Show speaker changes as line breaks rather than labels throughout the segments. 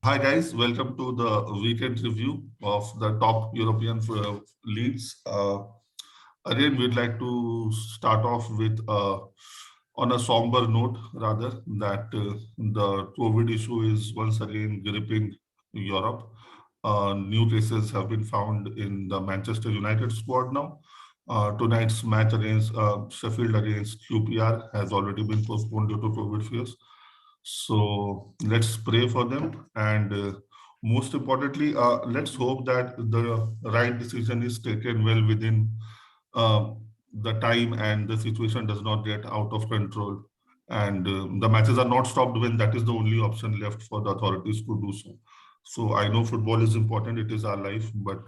Hi guys, welcome to the weekend review of the top European leagues. Again, we'd like to start off with on a somber note, rather that the COVID issue is once again gripping Europe. New cases have been found in the Manchester United squad now. Tonight's match against Sheffield against QPR has already been postponed due to COVID fears. So let's pray for them. And most importantly, let's hope that the right decision is taken well within uh, the time and the situation does not get out of control. And the matches are not stopped when that is the only option left for the authorities to do so. So I know football is important, it is our life, but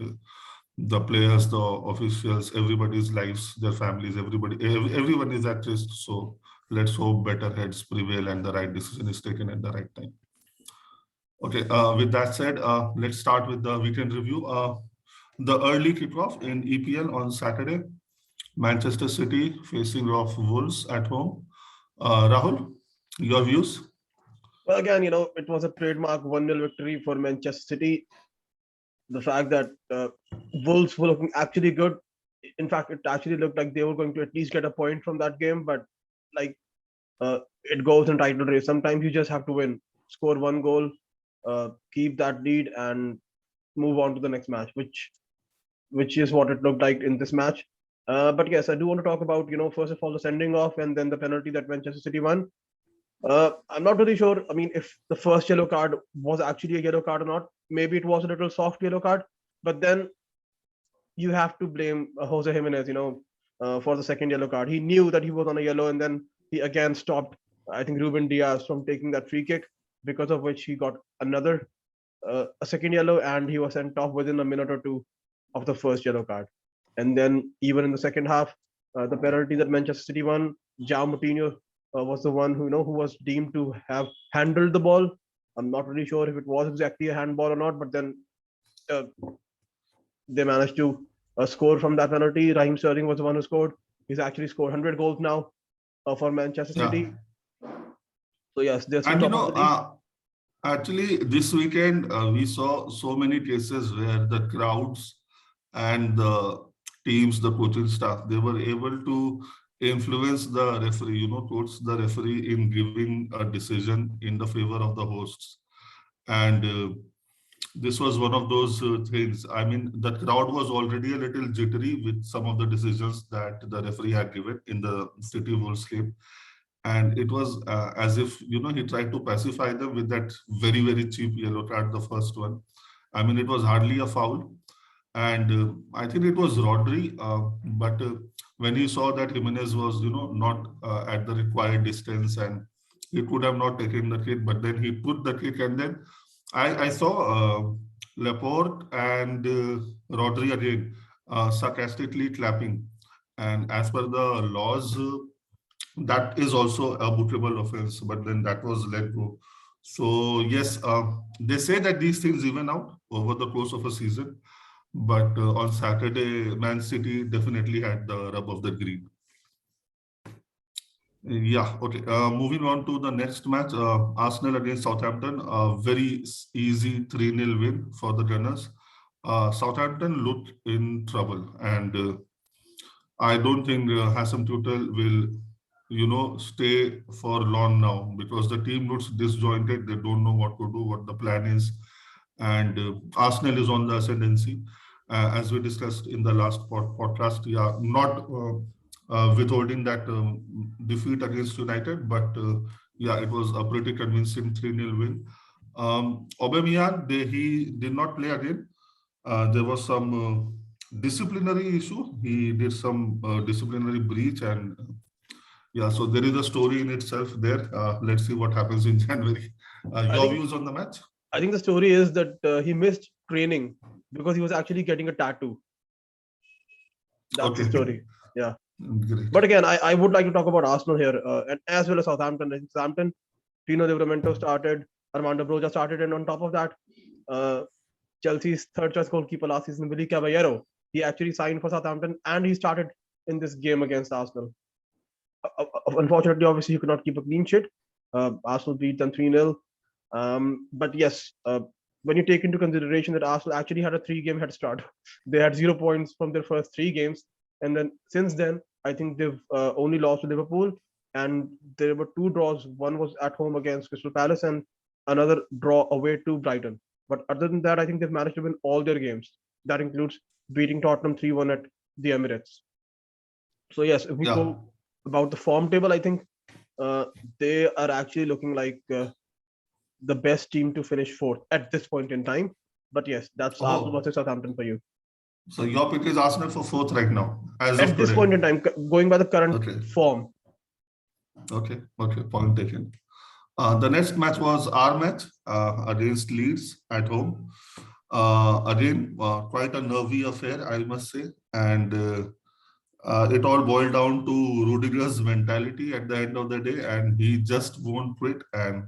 the players, the officials, everybody's lives, their families, everyone is at risk. So let's hope better heads prevail and the right decision is taken at the right time. Okay, with that said, let's start with the weekend review. The early kickoff in EPL on Saturday, Manchester City facing off Wolves at home. Rahul, your views?
Well, again, it was a trademark 1-0 victory for Manchester City. The fact that Wolves were looking actually good. In fact, it actually looked like they were going to at least get a point from that game, but like it goes in title race. Sometimes you just have to win, score one goal, keep that lead, and move on to the next match, which is what it looked like in this match. But yes, I do want to talk about, first of all, the sending off and then the penalty that Manchester City won. I'm not really sure. I mean, if the first yellow card was actually a yellow card or not, maybe it was a little soft yellow card. But then you have to blame Jose Jimenez, for the second yellow card. He knew that he was on a yellow, and then he again stopped, I think, Ruben Diaz from taking that free kick, because of which he got a second yellow, and he was sent off within a minute or two of the first yellow card. And then even in the second half, the penalty that Manchester City won, João Moutinho was the one who was deemed to have handled the ball. I'm not really sure if it was exactly a handball or not, but then uh, they managed to score from that penalty. Raheem Sterling was the one who scored. He's actually scored 100 goals now for Manchester
Yeah.
City. So yes, they're still
And
top of the league.
actually, this weekend we saw so many cases where the crowds and the teams, the coaching staff, they were able to influence the referee, towards the referee in giving a decision in the favor of the hosts. And this was one of those things. I mean, the crowd was already a little jittery with some of the decisions that the referee had given in the City Wolves game. And it was as if, he tried to pacify them with that very, very cheap yellow card, the first one. I mean, it was hardly a foul. And I think it was Rodri, but when he saw that Jimenez was, not at the required distance and he could have not taken the kick, but then he put the kick and then I saw Laporte and Rodri again sarcastically clapping. And as per the laws, that is also a bookable offense, but then that was let go. So yes, they say that these things even out over the course of a season, but on Saturday, Man City definitely had the rub of the green. Yeah, okay. Moving on to the next match, Arsenal against Southampton, a very easy 3-0 win for the Gunners. Southampton looked in trouble, and I don't think Hassan Tutel will, stay for long now because the team looks disjointed. They don't know what to do, what the plan is, and Arsenal is on the ascendancy. As we discussed in the last podcast, yeah, not withholding that defeat against United, but yeah, it was a pretty convincing 3-0 win. Aubameyang, he did not play again. There was some disciplinary issue. He did some disciplinary breach, and yeah, so there is a story in itself there. Let's see what happens in January.
I
Your
think
views on the match?
I think the story is that he missed training because he was actually getting a tattoo. That's the
Okay,
story. Yeah.
great.
But again, I would like to talk about Arsenal here, and as well as Southampton. I think Southampton, Tino Livramento started, Armando Broja started, and on top of that, uh, Chelsea's third choice goalkeeper last season, Willy Caballero, he actually signed for Southampton and he started in this game against Arsenal. Unfortunately, obviously, he could not keep a clean sheet. Arsenal beat them 3-0. But yes, when you take into consideration that Arsenal actually had a 3-game head start, they had 0 points from their first 3 games, and then since then, I think they've only lost to Liverpool, and there were 2 draws. One was at home against Crystal Palace, and another draw away to Brighton. But other than that, I think they've managed to win all their games. That includes beating Tottenham 3-1 at the Emirates. So yes, if we
Yeah,
go about the form table, I think they are actually looking like the best team to finish fourth at this point in time. But yes, that's Arsenal
oh,
versus Southampton for you.
so your pick is Arsenal for fourth right now, as of
At this
today.
point in time, going by the current
Okay,
form,
okay, okay, point taken. The next match was our match against Leeds at home. Again, quite a nervy affair, I must say. And it all boiled down to Rudiger's mentality at the end of the day, and he just won't quit. And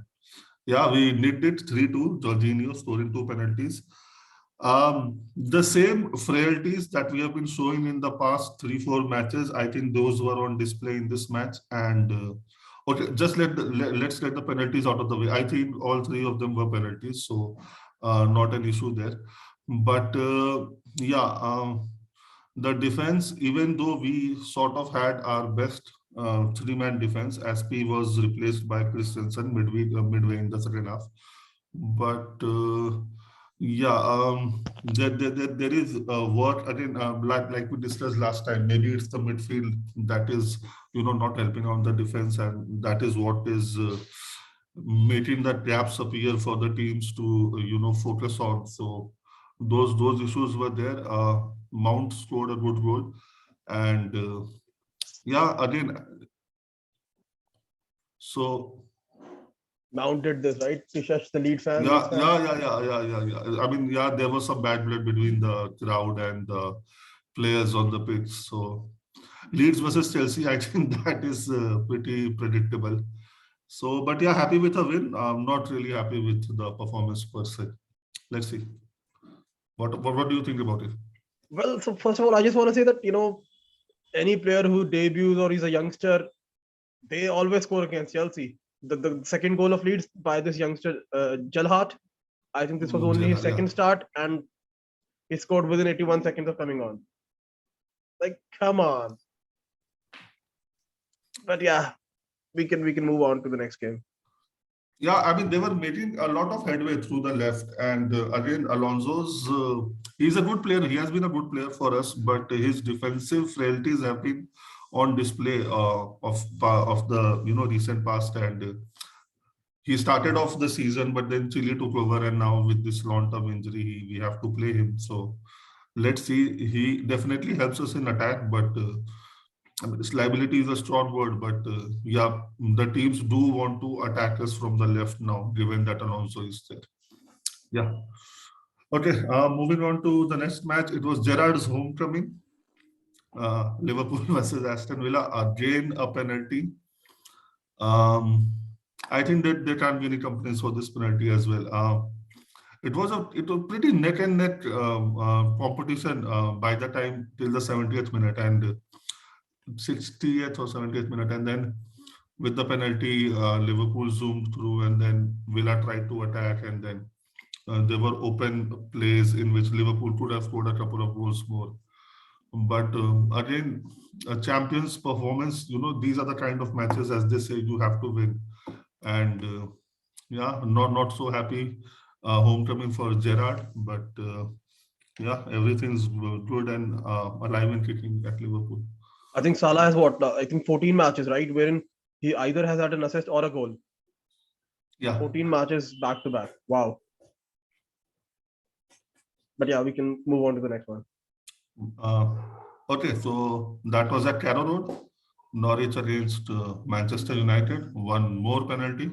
yeah, we nicked it 3-2, Jorginho scoring 2 penalties. The same frailties that we have been showing in the past 3-4 matches, I think those were on display in this match. And okay, just let's get the penalties out of the way. I think all 3 of them were penalties, so not an issue there. But yeah, the defense, even though we sort of had our best 3-man defense, SP was replaced by Christensen midway in the second half. But yeah, there is work again, like we discussed last time. Maybe it's the midfield that is, not helping on the defense, and that is what is making the gaps appear for the teams to, focus on. So those issues were there. Mount scored a good goal, and yeah, again, so
Mount did this right to shush the Leeds fans.
yeah. I mean, yeah, there was some bad blood between the crowd and the players on the pitch. So Leeds versus Chelsea, I think that is pretty predictable. So, but yeah, happy with a win. I'm not really happy with the performance per se. Let's see. What do you think about it?
Well, so first of all, I just want to say that any player who debuts or is a youngster, they always score against Chelsea. The second goal of Leeds by this youngster Gelhardt, I think this was only his second start, and he scored within 81 seconds of coming on. Like, come on. But yeah, we can move on to the next game.
Yeah, I mean, they were making a lot of headway through the left. And again, Alonso's, he's a good player. He has been a good player for us, but his defensive frailties have been on display of the, recent past. And he started off the season, but then Chile took over. And now with this long-term injury, we have to play him. So let's see. He definitely helps us in attack, but I mean, this liability is a strong word, but yeah, the teams do want to attack us from the left now, given that Alonso is there. Yeah. Okay, moving on to the next match. It was Gerrard's homecoming. Liverpool versus Aston Villa. Again, a penalty. I think that there can't be any complaints for this penalty as well. It was pretty neck and neck competition by the time till the 70th minute, and 60th or 70th minute, and then with the penalty, Liverpool zoomed through, and then Villa tried to attack, and then there were open plays in which Liverpool could have scored a couple of goals more. But again, a champion's performance, these are the kind of matches, as they say, you have to win. And yeah, not so happy homecoming for Gerrard, but yeah, everything's good and alive and kicking at Liverpool.
I think Salah has I think 14 matches, right? Wherein he either has had an assist or a goal.
Yeah.
14 matches back to back. Wow. But yeah, we can move on to the next one.
Okay, so that was at Carrow Road. Norwich against Manchester United. One more penalty.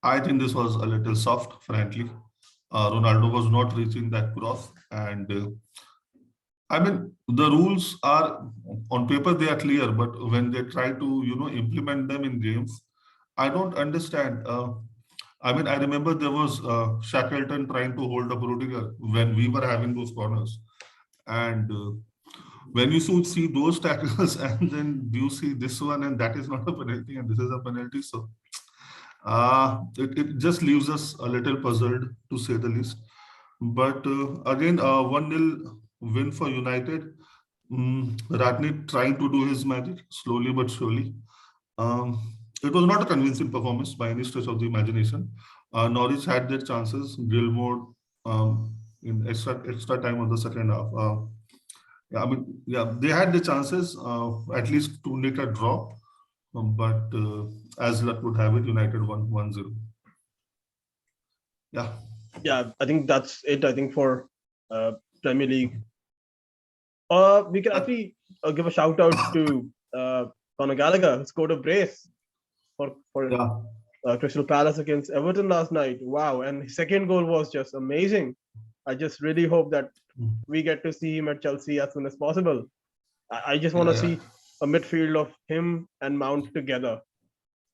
I think this was a little soft, frankly. Ronaldo was not reaching that cross, and I mean, the rules are on paper, they are clear, but when they try to, implement them in games, I don't understand. I mean, I remember there was Shackleton trying to hold up Rudiger when we were having those corners. And when you see those tackles and then you see this one, and that is not a penalty and this is a penalty. So It just leaves us a little puzzled, to say the least. But again, 1-0 win for United. Ratney trying to do his magic slowly but surely. It was not a convincing performance by any stretch of the imagination. Norwich had their chances. Gilmore in extra time of the second half. Yeah, I mean, yeah, they had the chances at least to make a draw, but as luck would have it, United won 1-0. Yeah.
Yeah, I think that's it. I think for Premier League. We can actually give a shout out to Conor Gallagher, who scored a brace for
Yeah.
Crystal Palace against Everton last night. Wow, and his second goal was just amazing. I just really hope that we get to see him at Chelsea as soon as possible. I just want to
Yeah, yeah.
see a midfield of him and Mount together.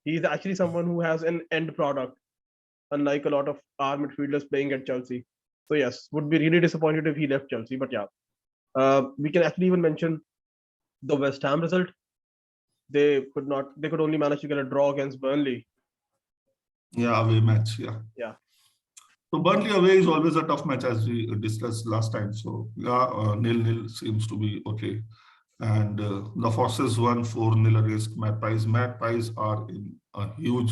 He's actually someone who has an end product, unlike a lot of our midfielders playing at Chelsea. So yes, would be really disappointed if he left Chelsea. But yeah, we can actually even mention the West Ham result. They could not. They could only manage to get a draw against Burnley.
Yeah, away match. Yeah.
Yeah.
So Burnley away is always a tough match, as we discussed last time. So yeah, 0-0 seems to be okay. And the Foxes won 4-0 against Magpies. Magpies are in a huge,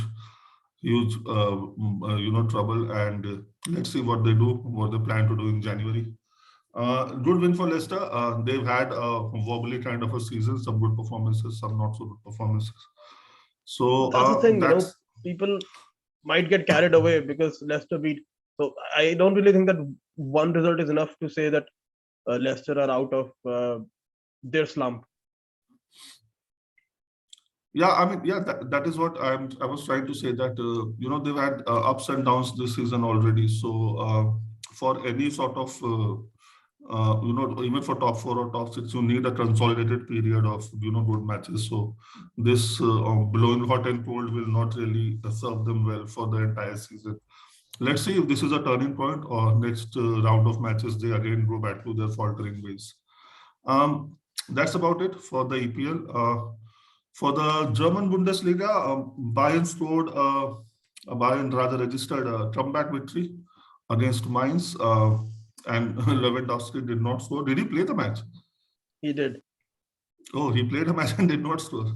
trouble. And let's see what they do, what they plan to do in January. Good win for Leicester. They've had a wobbly kind of a season, some good performances, some not so good performances. So
That's the thing,
that's
people might get carried away because Leicester beat. So I don't really think that one result is enough to say that Leicester are out of their slump.
yeah, I mean, yeah, that is what I was trying to say, that they've had ups and downs this season already. So for any sort of even for top four or top six, you need a consolidated period of good matches. So this blowing hot and cold will not really serve them well for the entire season. Let's see if this is a turning point, or next round of matches they again go back to their faltering ways. That's about it for the EPL. For the German Bundesliga, Bayern scored Bayern rather registered a comeback victory against Mainz, and Lewandowski did not score. Did he play the match?
He did.
Oh, he played a match and did not score.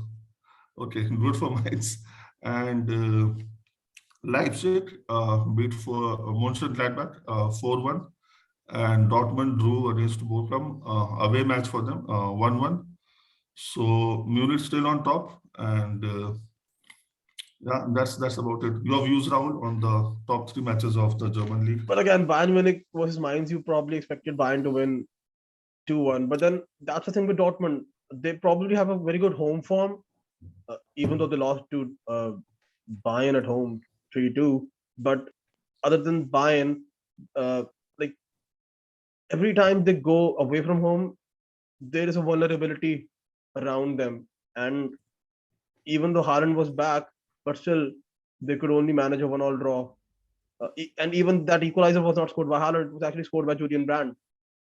Okay, good for Mainz. And Leipzig beat for Mönchengladbach 4-1, and Dortmund drew against Bochum, away match for them, 1-1. So Munich still on top, and yeah, that's about it. Your views, Rahul, on the top three matches of the German league?
But again, Bayern Munich versus Mainz, you probably expected Bayern to win 2-1. But then that's the thing with Dortmund. They probably have a very good home form, even though they lost to Bayern at home 3-2. But other than Bayern, like every time they go away from home, there is a vulnerability around them. And even though Haaland was back, but still they could only manage a 1-1 draw. And even that equalizer was not scored by Haaland; it was actually scored by Julian Brandt.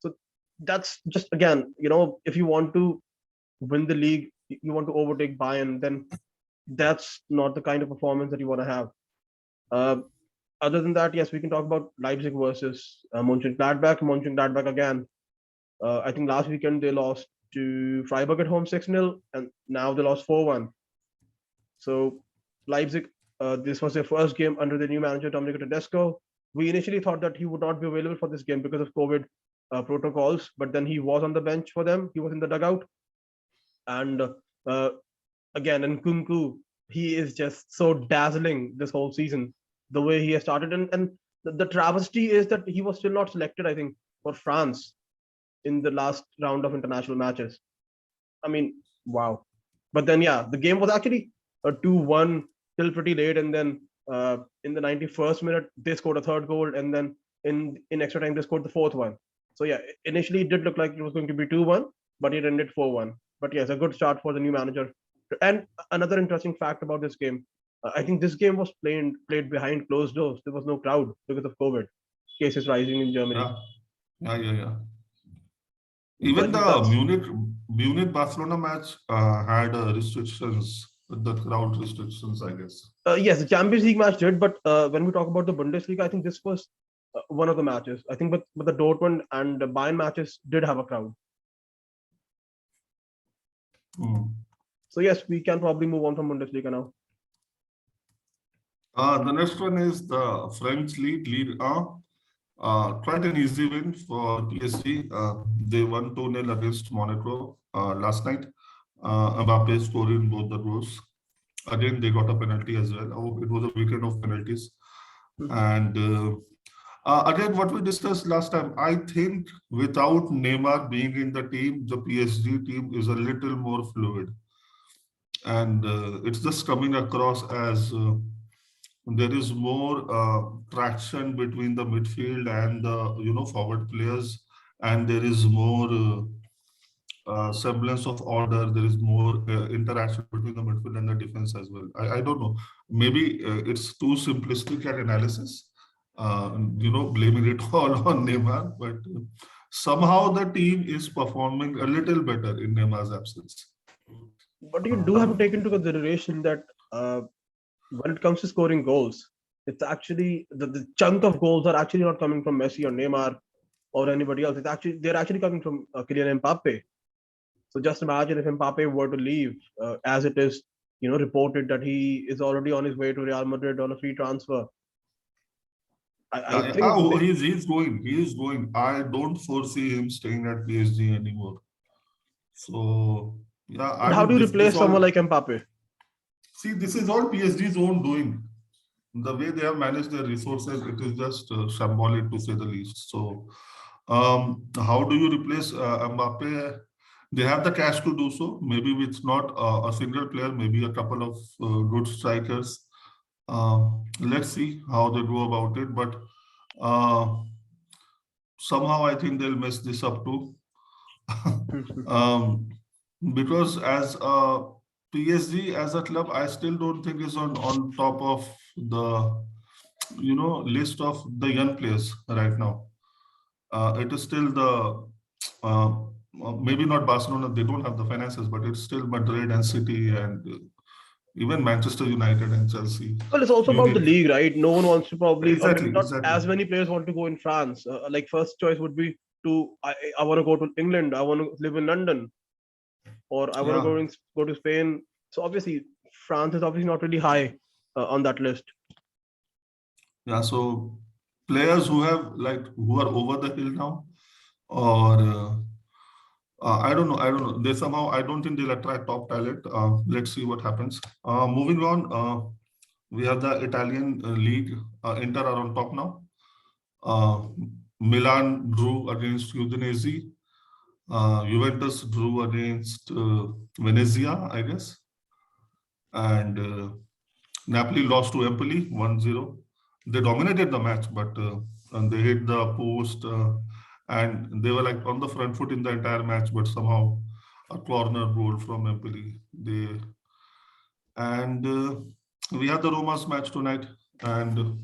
So that's just, again, if you want to win the league, you want to overtake Bayern, then that's not the kind of performance that you want to have. Other than that, yes, we can talk about Leipzig versus Mönchengladbach. Mönchengladbach again. I think last weekend they lost to Freiburg at home 6-0, and now they lost 4-1. So Leipzig, this was their first game under the new manager Domenico Tedesco. We initially thought that he would not be available for this game because of COVID protocols, but then he was on the bench for them. He was in the dugout, and again, Nkunku, he is just so dazzling this whole season. The way he has started, and the travesty is that he was still not selected, I think, for France in the last round of international matches. I mean, wow. But then, yeah, the game was actually a 2-1 till pretty late, and then in the 91st minute they scored a third goal, and then in extra time they scored the fourth one. So yeah, initially it did look like it was going to be 2-1, but it ended 4-1. But yes, a good start for the new manager. And another interesting fact about this game, I think this game was played behind closed doors. There was no crowd because of COVID cases rising in Germany.
Yeah.
So I
Even
think
the
that's
Munich Barcelona match had restrictions with the crowd restrictions, I guess.
Yes, the Champions League match did, but when we talk about the Bundesliga, I think this was one of the matches. I think, but the Dortmund and the Bayern matches did have a crowd. So yes, we can probably move on from Bundesliga now.
The next one is the French league, Ligue 1. Quite an easy win for PSG. They won 2-0 against Monaco last night. Mbappe scored in both the goals. Again, they got a penalty as well. Oh, it was a weekend of penalties. And again, what we discussed last time, I think without Neymar being in the team, the PSG team is a little more fluid. And it's just coming across as there is more traction between the midfield and the forward players, and there is more semblance of order. There is more interaction between the midfield and the defense as well. I don't know. Maybe it's too simplistic an analysis. Blaming it all on Neymar, but somehow the team is performing a little better in Neymar's absence.
But you do have to take into consideration that when it comes to scoring goals, it's actually the chunk of goals are actually not coming from Messi or Neymar or anybody else. They're actually coming from Kylian Mbappe. So just imagine if Mbappe were to leave, as it is, reported that he is already on his way to Real Madrid on a free transfer. I think
he's going. He is going. I don't foresee him staying at PSG anymore. So yeah.
But how do you replace someone like Mbappe?
See, this is all PSG's own doing. The way they have managed their resources, it is just shambolic to say the least. So, how do you replace Mbappe? They have the cash to do so. Maybe it's not a single player, maybe a couple of good strikers. Let's see how they go about it. But somehow I think they'll mess this up too. Because as PSG as a club, I still don't think is on top of the list of the young players right now. It is still the maybe not Barcelona, they don't have the finances, but it's still Madrid and City and even Manchester United and Chelsea.
Well, it's also about the league, right? No one wants to probably,
exactly.
As many players want to go in France. Like first choice would be I want to go to England, I want to live in London, or I want to go to Spain. So obviously, France is obviously not really high on that list.
Yeah, so players who are over the hill now, or I don't know. They somehow, I don't think they'll attract top talent. Let's see what happens. Moving on, we have the Italian league. Inter are on top now. Milan drew against Udinese. Juventus drew against Venezia, I guess. And Napoli lost to Empoli 1-0. They dominated the match, but and they hit the post and they were like on the front foot in the entire match, but somehow a corner goal from Empoli. We have the Roma's match tonight, and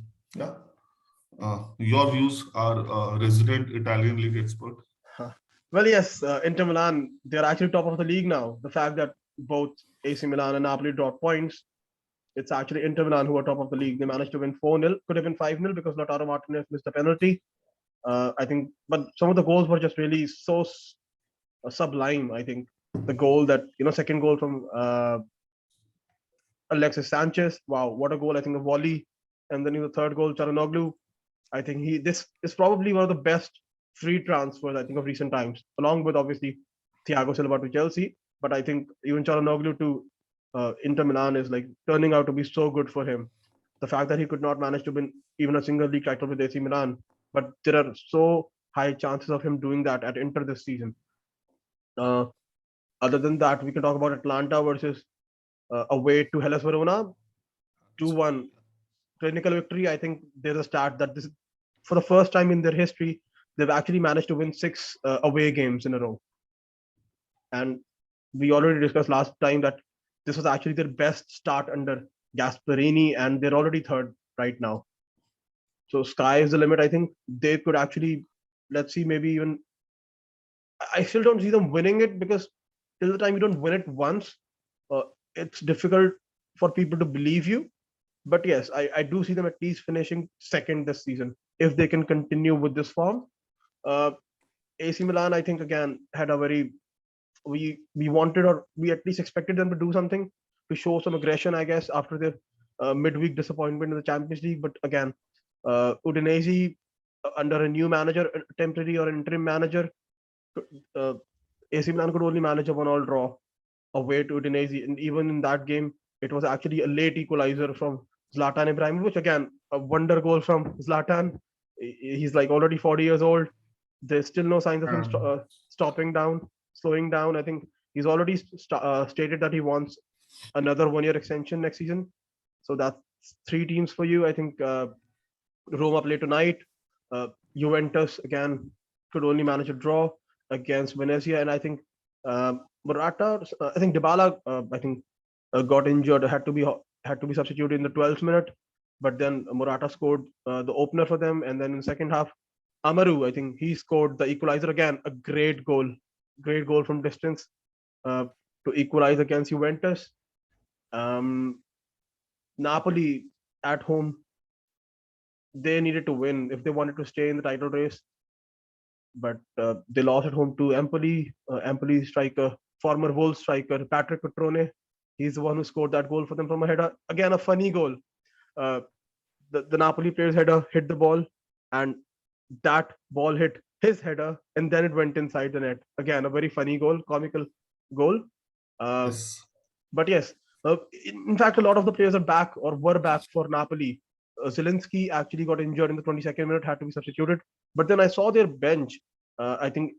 your views are resident Italian league expert.
Well, yes, Inter Milan, they're actually top of the league now. The fact that both AC Milan and Napoli dropped points, it's actually Inter Milan who are top of the league. They managed to win 4-0, could have been 5-0 because Lautaro Martinez missed a penalty. I think, but some of the goals were just really so sublime. I think the goal that, second goal from Alexis Sanchez. Wow, what a goal. I think a volley. And then the third goal, Çalhanoğlu. I think this is probably one of the best free transfers, I think, of recent times, along with obviously Thiago Silva to Chelsea. But I think even Çalhanoğlu to Inter Milan is like turning out to be so good for him. The fact that he could not manage to win even a single league title with AC Milan, but there are so high chances of him doing that at Inter this season. Other than that, we can talk about Atalanta versus away to Hellas Verona, 2-1 clinical victory. I think there's a stat that this, for the first time in their history, they've actually managed to win 6 away games in a row. And we already discussed last time that this was actually their best start under Gasperini, and they're already third right now. So sky is the limit. I think they could actually, let's see, maybe even, I still don't see them winning it, because till the time you don't win it once, it's difficult for people to believe you. But yes, I do see them at least finishing second this season if they can continue with this form. Uh, AC Milan, I think, again had a very we wanted, or we at least expected them to do something to show some aggression, I guess, after the midweek disappointment in the Champions League. But again, Udinese under a new manager, a temporary or interim manager, uh, AC Milan could only manage a 1-1 draw away to Udinese, and even in that game, it was actually a late equalizer from Zlatan Ibrahimovic. Again, a wonder goal from Zlatan. He's like already 40 years old. There's still no signs of him
And
stopping down, slowing down. I think he's already stated that he wants another 1-year extension next season. So that's three teams for you. I think Roma play tonight. Juventus again could only manage a draw against Venezia, and I think Morata. I think Dybala. I think got injured. Had to be substituted in the 12th minute, but then Morata scored the opener for them, and then in the second half, Amaru. I think he scored the equalizer again. A great goal from distance uh, to equalize against Juventus. Um, Napoli at home, they needed to win if they wanted to stay in the title race, but they lost at home to Empoli. Empoli striker, former Wolves striker Patrick Petrone, he's the one who scored that goal for them from a header. Again, a funny goal. Uh, the Napoli player's header hit the ball, and that ball hit his header, and then it went inside the net. Again, a very funny goal, comical goal. Uh,
yes,
but yes, in fact, a lot of the players are back or were back for Napoli. Zelensky actually got injured in the 22nd minute, had to be substituted. But then I saw their bench. I think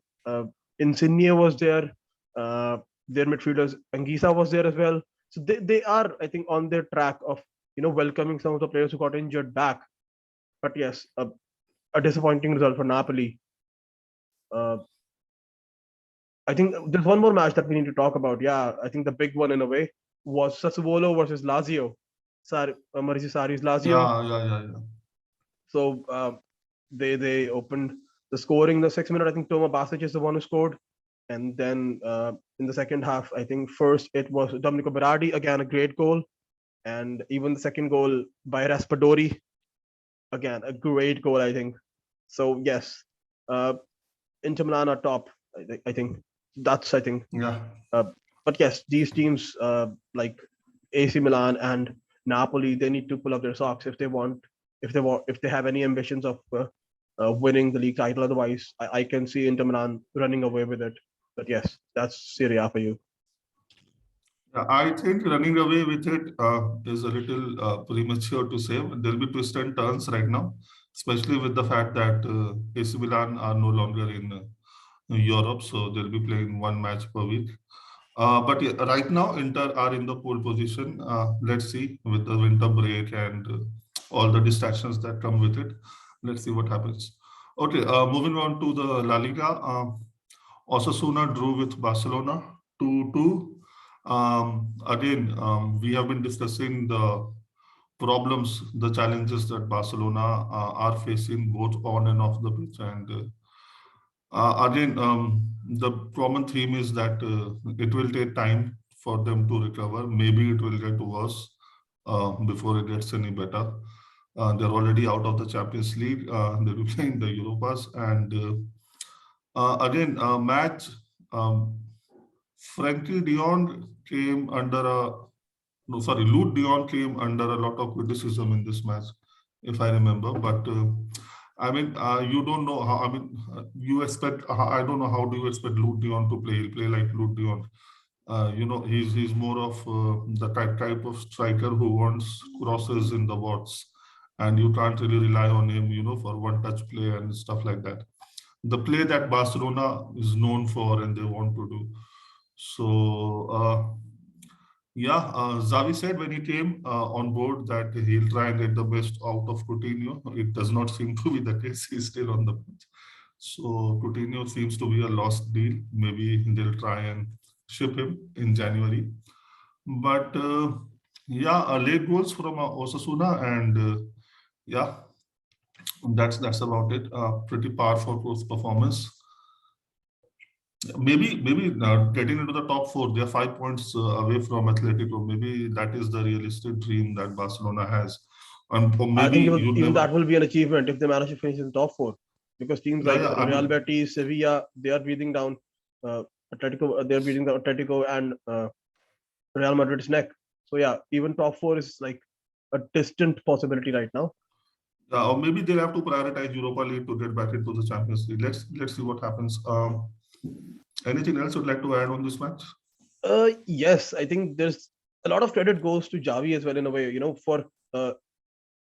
Insigne was there. Their midfielders, Anguissa was there as well. So they are, I think, on their track of welcoming some of the players who got injured back. But yes, a disappointing result for Napoli. Uh, I think there's one more match that we need to talk about. Yeah, I think the big one in a way was Sassuolo versus Lazio. Maurizio Sarri's Lazio.
yeah.
So they opened the scoring in the 6th minute. I think Toma Basic is the one who scored, and then in the second half, I think first it was Domenico Berardi, again a great goal, and even the second goal by Raspadori, again a great goal, I think. So yes, uh, Inter Milan are top. I think that's
Yeah.
but yes, these teams like AC Milan and Napoli, they need to pull up their socks if they have any ambitions of winning the league title. Otherwise, I can see Inter Milan running away with it. But yes, that's Serie A for you.
I think running away with it is a little premature to say. There'll be twists and turns right now, especially with the fact that AC Milan are no longer in Europe, so they'll be playing one match per week. But yeah, right now, Inter are in the pole position. Let's see with the winter break and all the distractions that come with it. Let's see what happens. Okay, moving on to the La Liga. Osasuna drew with Barcelona 2-2. Again, we have been discussing the problems, the challenges that Barcelona are facing both on and off the pitch. And again, the common theme is that it will take time for them to recover. Maybe it will get worse before it gets any better. They're already out of the Champions League. They'll be playing the Europas. And again, match, Frankie Dion came under a, no, sorry, Luke Dion came under a lot of criticism in this match, if I remember. But I mean, you don't know how, I mean, you expect, I don't know how do you expect Luke Dion to play? He'll play like Luke Dion. He's more of the type of striker who wants crosses in the box, and you can't really rely on him, for one touch play and stuff like that. The play that Barcelona is known for and they want to do. So yeah, Xavi said when he came on board that he'll try and get the best out of Coutinho. It does not seem to be the case. He's still on the pitch. So Coutinho seems to be a lost deal. Maybe they'll try and ship him in January. But yeah, late goals from Osasuna, and yeah, that's about it. Pretty powerful performance. maybe getting into the top four, they are 5 points away from Atletico. Maybe that is the realistic dream that Barcelona has. Or
I
maybe
think
you
even
never.
that will be an achievement if they manage to finish in the top four, because teams
Yeah,
like
yeah. I
Real
mean,
Betis, Sevilla, they are breathing down Atletico. They're beating the Atletico and Real Madrid's neck. So yeah, even top four is like a distant possibility right now.
or maybe they'll have to prioritize Europa League to get back into the Champions League. Let's see what happens. Anything else you'd like to add on this match?
Yes, I think there's a lot of credit goes to Javi as well in a way. For uh,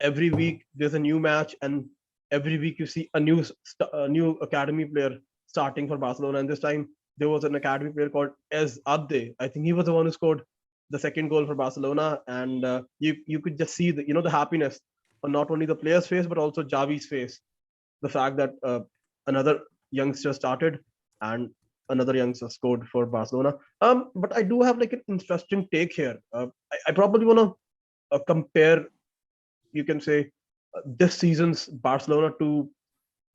every week there's a new match, and every week you see a new academy player starting for Barcelona. And this time there was an academy player called Ez Abde. I think he was the one who scored the second goal for Barcelona, and you could just see the happiness on not only the player's face but also Javi's face. The fact that another youngster started and another youngster scored for Barcelona. But I do have like an interesting take here. I probably want to compare, you can say, this season's Barcelona to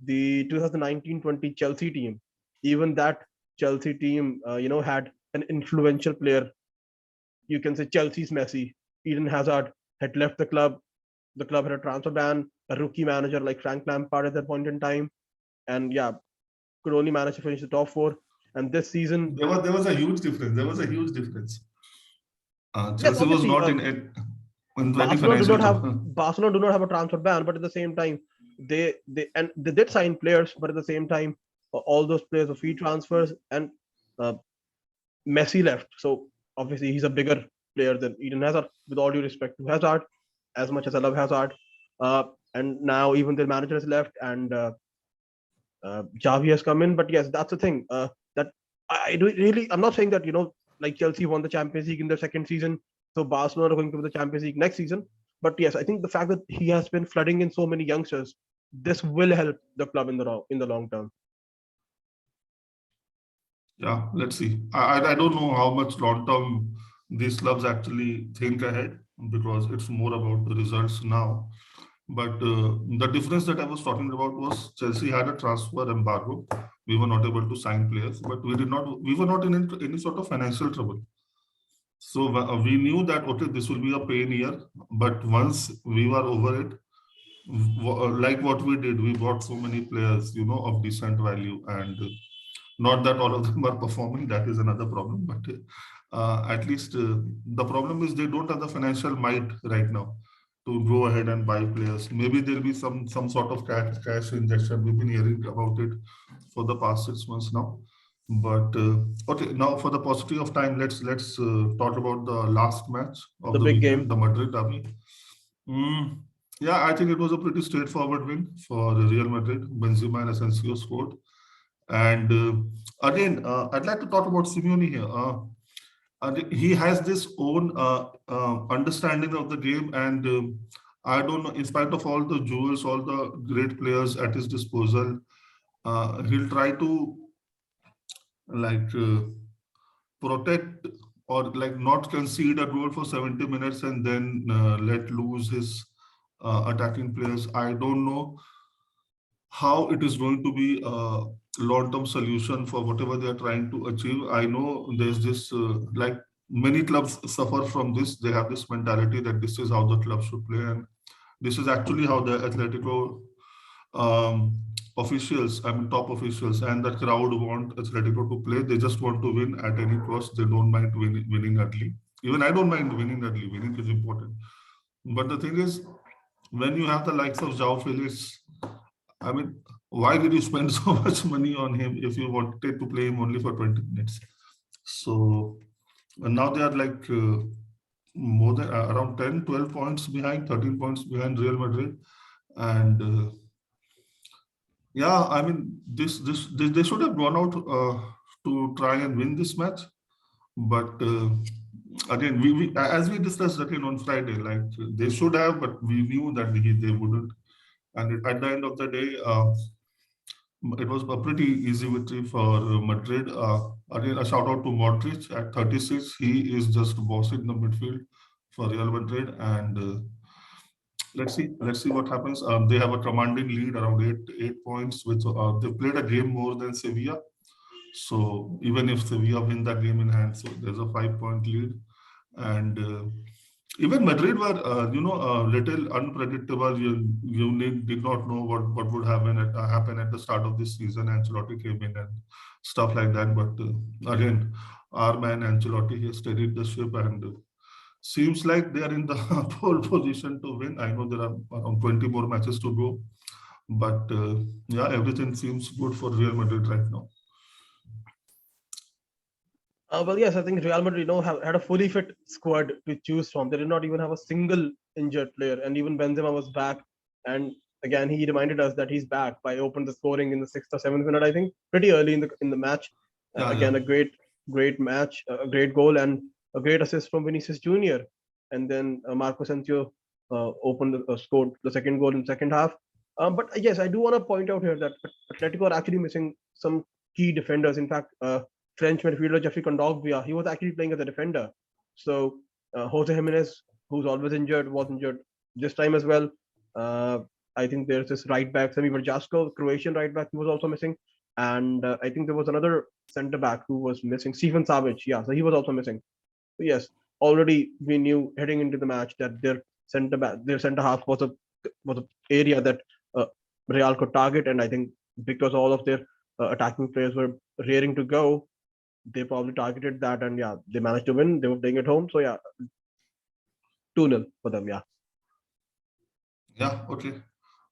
the 2019-20 Chelsea team. Even that Chelsea team, had an influential player. You can say Chelsea's Messi. Eden Hazard had left the club. The club had a transfer ban. A rookie manager like Frank Lampard at that point in time, and yeah, could only manage to finish the top four. And this season,
There was a huge difference. There was a huge difference.
yes,
Chelsea was
obviously,
not in any financial trouble.
Barcelona do not have a transfer ban, but at the same time, they did sign players, but at the same time, all those players were free transfers, and uh, Messi left. So obviously, he's a bigger player than Eden Hazard. With all due respect to Hazard, as much as I love Hazard, uh, and now even their manager has left, and Javi has come in. But yes, that's the thing. That I do really. I'm not saying that like Chelsea won the Champions League in their second season, so Barcelona are going to win the Champions League next season. But yes, I think the fact that he has been flooding in so many youngsters, this will help the club in the long term.
Yeah, let's see. I don't know how much long term these clubs actually think ahead, because it's more about the results now. But the difference that I was talking about was Chelsea had a transfer embargo. We were not able to sign players, but we were not in any sort of financial trouble. So we knew that, okay, this will be a pain year, but once we were over it, like what we did, we bought so many players, of decent value, and not that all of them are performing. That is another problem, but at least the problem is they don't have the financial might right now to go ahead and buy players. Maybe there'll be some sort of cash injection. We've been hearing about it for the past 6 months now. But okay, now for the paucity of time, let's talk about the last match of
The
the
big
weekend,
game.
the Madrid derby. Mm, yeah, I think it was a pretty straightforward win for Real Madrid. Benzema and Asensio scored. And again, I'd like to talk about Simeone here. And he has this own understanding of the game, and I don't know. In spite of all the jewels, all the great players at his disposal, he'll try to like protect or like not concede a goal for 70 minutes and then let loose his attacking players. I don't know how it is going to be a long-term solution for whatever they are trying to achieve. I know there's this like many clubs suffer from this. They have this mentality that this is how the club should play, and this is actually how the Atletico um, officials, I mean top officials, and the crowd want Atletico to play. They just want to win at any cost. They don't mind winning early. Even I don't mind winning early. Winning is important. But the thing is, when you have the likes of João Felix, I mean, why did you spend so much money on him if you wanted to play him only for 20 minutes? So and now they are like more than around 10, 12 points behind, 13 points behind Real Madrid. And yeah, I mean, they should have gone out to try and win this match. But again, as we discussed again on Friday, like they should have, but we knew that they wouldn't. And at the end of the day, it was a pretty easy victory for Madrid. Again, a shout out to Modric at 36. He is just bossing the midfield for Real Madrid, and let's see what happens. They have a commanding lead around eight points. With they played a game more than Sevilla, So even if Sevilla win that game in hand, so there's a 5-point lead, and even Madrid were, a little unpredictable. You did not know what would happen at the start of this season. Ancelotti came in and stuff like that. But again, our man Ancelotti has steadied the ship, and seems like they are in the pole position to win. I know there are around 20 more matches to go, but yeah, everything seems good for Real Madrid right now.
Well, yes, I think Real Madrid, had a fully fit squad to choose from. They did not even have a single injured player, and even Benzema was back. And again, he reminded us that he's back by opened the scoring in the 6th or 7th minute, I think, pretty early in the match.
Yeah,
Again,
yeah.
a great match, a great goal, and a great assist from Vinicius Junior. And then Marco Asensio scored the second goal in the second half. But yes, I do want to point out here that Atletico are actually missing some key defenders. In fact, French midfielder Jeffrey Kondogbia, he was actually playing as a defender. So Jose Jimenez, who's always injured, was injured this time as well. I think there's this right back, Semi Verjasko, Croatian right back, who was also missing. And I think there was another centre back who was missing, Stephen Savic. Yeah, so he was also missing. So yes, already we knew heading into the match that their centre half was a area that Real could target, and I think because all of their attacking players were raring to go, they probably targeted that, and yeah, they managed to win. They were playing at home, so yeah, 2-0 for them. Yeah.
Yeah, okay.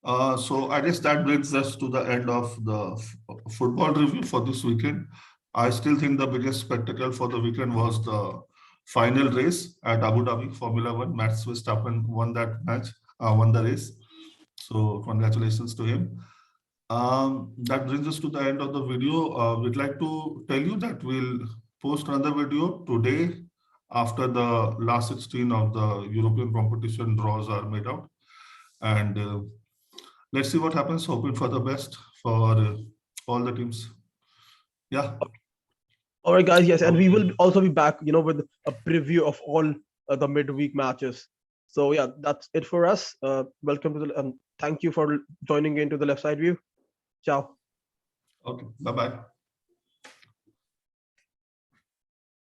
So I guess that brings us to the end of the football review for this weekend. I still think the biggest spectacle for the weekend was the final race at Abu Dhabi Formula One. Max Verstappen won that match, won the race. So congratulations to him. That brings us to the end of the video. We'd like to tell you that we'll post another video today after the last 16 of the European competition draws are made out. And let's see what happens. Hoping for the best for all the teams. Yeah.
All right, guys. Yes, and we will
Okay.
also be back, with a preview of all the midweek matches. So yeah, that's it for us. Welcome to thank you for joining into the Left Side View. Ciao.
Okay. Bye bye.